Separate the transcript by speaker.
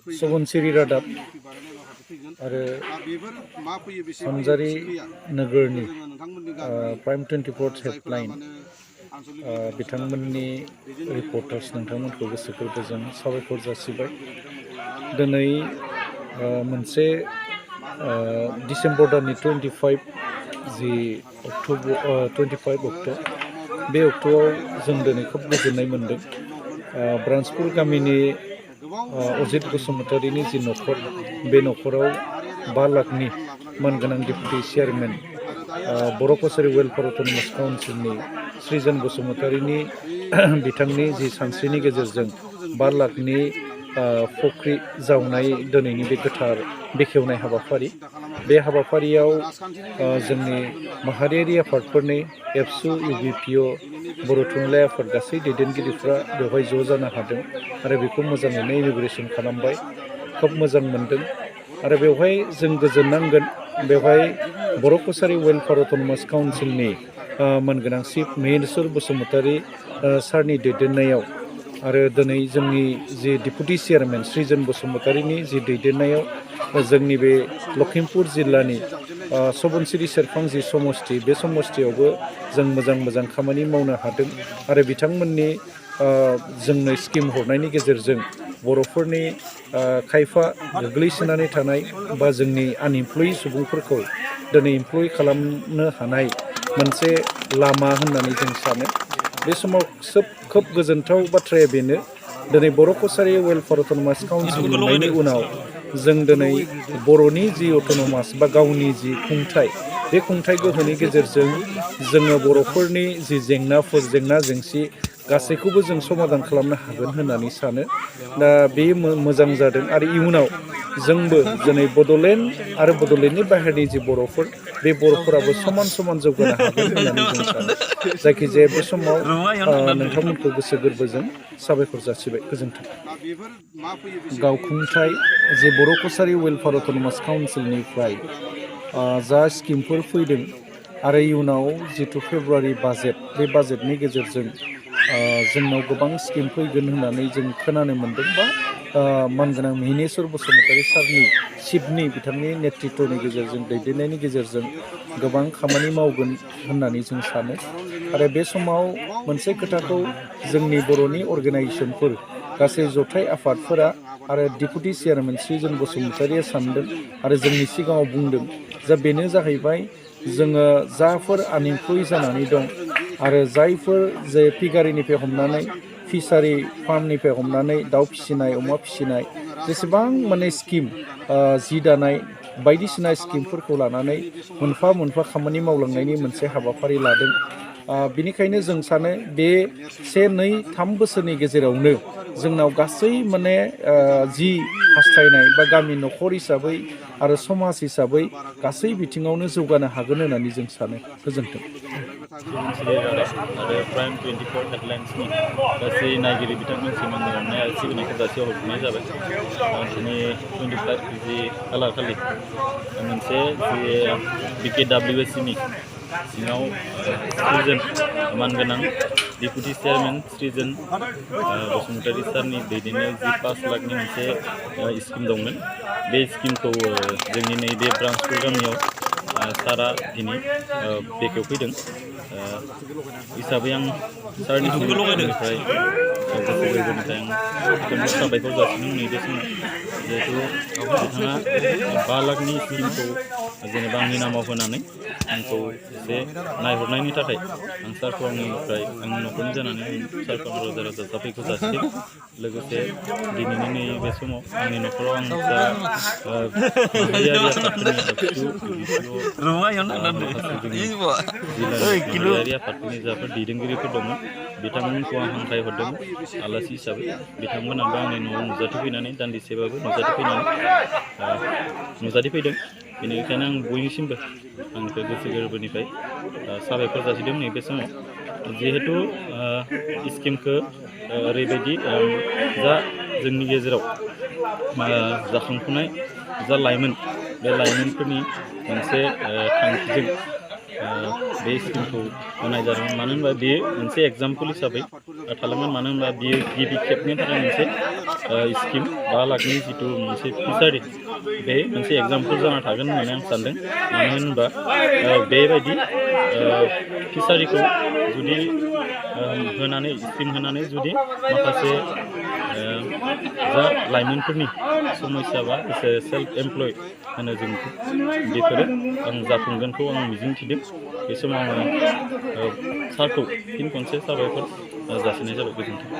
Speaker 1: सुबुनसिरि रादाब आरो सानजारि नोगोरनि प्राइम 24 हेडलाइन बिथांमोननि रिपर्टार्स नोंथांमोनखौ गोसो गोरबोजों साबायखर जासिबाय। दिनै मोनसे डिसेम्बर दाननि 25 जि अक्ट'बर 25 अक्ट' बे अक्ट'आव जों दिनै खोब गोजोननाय मोन्दों। ब्रान्चपुर गामिनि अजित बसुमतारीनि जि न'खर बे न'खराव 5 लाखनि मानगोनां डेपुटि चेयारमेन बर' कसारि वेलफेयार अट'नमास काउन्सिलनि सृजन बसुमतारीनि बिथांनि जि सानस्रिनि गेजेरजों 5 लाखनि फुख्रि जावनाय दिनैनि बे गोथार बेखेवनाय हाबाफारि बे हाबाफारियाव जोंनि माहारियारि आफादफोरनि एबसु इउबिपिअ बर' थुनलाइ आफाद गासै दैदेनगिरिफ्रा बेवहाय ज' जानो हादों आरो बेखौ मोजाङैनो इन'ग्रेसन खालामबाय। खोब मोजां मोनदों आरो बेवहाय जों गोजोननांगोन। बेवहाय बर' कसारि वेलफेयार अट'नमास काउन्सिलनि मानगोनां चिफ महेश्वर बसुमतारी सारनि दैदेननायाव आरो दिनै जोंनि जि डेपुटि चेयारमेन सृजन बसुमतारीनि जि दैदेननायाव जोंनि बे लखिमपुर जिल्लानि सुबुनसिरि सेरफां जि समस्ति बे समस्तियावबो जों मोजां खामानि मावनो हादों आरो बिथांमोननि जोंनो स्किम हरनायनि गेजेरजों बर'फोरनि खायफा गोग्लैसोनानै थानाय बा जोंनि आनइमप्लयि सुबुंफोरखौ दिनै इमप्लय खालामनो हानाय मोनसे लामा होननानै जों सानो। बे समाव खोब गोजोनथाव बाथ्राया बेनो दिनै बर' कसारि वेलफेयार अट'नमास काउन्सिल मोननायनि उनाव जों दिनै बर'नि जि अट'नमास बा गावनि जि खुंथाइ बे खुंथाइ गोहोनि गेजेरजों जोङो बर'फोरनि जि जेंना जेंसि गासैखौबो जों समाधान खालामनो हागोन होननानै सानो। दा बे मोजां जादों आरो इयुनाव जोंबो दिनै बड'लेण्ड आरो बड'लेण्डनि बाहेरनि जि बर'फोर बे बर'फोराबो समान जौगानो हागोन होननानै जों सानो। जायखिजाया बे समाव नोंथांमोनखौ गोसो गोरबोजों साबायखर जासिबाय। गोजोन्थों। गावखुंथाइ जे बर' कसारि वेलफेयार अट'नमास काउन्सिलनिफ्राय जा स्किमफोर फैदों आरो इयुनाव जिथु फेब्रुवारि बाजेट बे बाजेटनि गेजेरजों जोंनाव गोबां स्किम फैगोन होननानै जों खोनानो मोन्दों बा मानगोनां महेश्वर बसुमतारी सारनि चिफनि बिथांनि नेतृत्वनि गेजेरजों दैदेननायनि गेजेरजों गोबां खामानि मावगोन होननानै जों सानो। आरो बे समाव मोनसे खोथाखौ जोंनि बर'नि अर्गेनाइजेसनफोर गासै जथाय आफादफोरा आरो डेपुटि चेयारमेन सृजन बसुमतारीया सानदों आरो जोंनि सिगाङाव बुंदों जा बेनो जाहैबाय जोङो जाफोर आनइमप्लय जानानै दं आरो जायफोर जे पिगारिनिफ्राय हमनानै फिसारि फार्मनिफ्राय हमनानै दाउ फिसिनाय अमा फिसिनाय जेसेबां माने स्किम जि दानाय बायदिसिना स्किमफोरखौ लानानै मोनफा खामानि मावलांनायनि मोनसे हाबाफारि लादों। बिनिखायनो जों सानो बे 1-2-3 बोसोरनि गेजेरावनो जोंनाव गासै माने जि हास्थायनाय बा गामि न'खर हिसाबै आरो समाज हिसाबै गासै बिथिङावनो जौगानो हागोन होननानै जों सानो। गोजोन्थों।
Speaker 2: सुबुनसिरि रादाब आरो प्राइम 24 हेडलाइन्सनि गासै नायगिरि बिथांमोनसिम आंनि अननाय आरो सिबिनायखौ जासिहरनाय जाबाय। दिनै 25 जि खालार खालि मोनसे जि BKWAC नि सिङाव सृजन मानगोनां डेपुटि चेयारमेन सृजन बसुमतारी सारनि दैदेननायाव जि 5 लाखनि मोनसे स्किम दंमोन। बे स्किमखौ जोंनि नैबे ब्रान्चपुर गामियाव सारा दिनै बेखेवफैदों हिसाबै आं सारनि सिगांनिफ्राय गोसो गोरबोनिफ्राय आं साबायखर जासिदों नैबे समाव जिहेथु बिथाङा 5 लाखनि स्किमखौ जेनेबा आंनि नामाव होनानै आंखौ एसे नायहरनायनि थाखाय आं सारखौ आंनिफ्राय आंनि न'खरनि जानानै आं सारखौ रोजा साबायखर जासिदों। लोगोसे दिनैनि नैबे समाव आंनि न'खराव आं जा माहारियारि आफादफोरनि एबसु जिल्लानि आफादफोरनि जाफोर दैदेनगिरिफोर दंमोन बिथांमोनखौ आं हांख्राय हरदोंमोन आलासि हिसाबै। बिथांमोनाबो आंनि न'आव नुजाथिफैनानै दान्दिसेबाबो नुजाथिफैदों। बेनिखायनो आं बयनिसिमबो आंनिफ्राय गोसो गोरबोनिफ्राय साबायखर जासिदों नैबे समाव। जिहेथु स्किमखौ ओरैबायदि जा जोंनि गेजेराव जाखांफुनाय जा लाइमोन बे लाइमोनफोरनि मोनसे थांखिजों बे स्किमखौ होनाय जादोंमोन मानो होनबा बेयो मोनसे एग्जाम्पोल हिसाबै थालांगोन मानो होनबा बेयो गिबि खेबनि थाखाय मोनसे स्किम 5 लाखनि जिथु मोनसे फिसारि बे मोनसे एग्जाम्पोल जाना थागोन होननानै आं सानदों मानो होनबा बेबायदि फिसारिखौ जुदि होनानै स्किम होनानै जुदि माखासे जा लाइमोनफोरनि समस्या बा एसे सेल्फ एमप्लय होनो जों बेफोरो आं जाफुंगोनखौ आं मिजिंथिदों बे समाव आङो सारखौ फिन खनसे साबायखर जासिनाय जाबाय गोजोन्थों।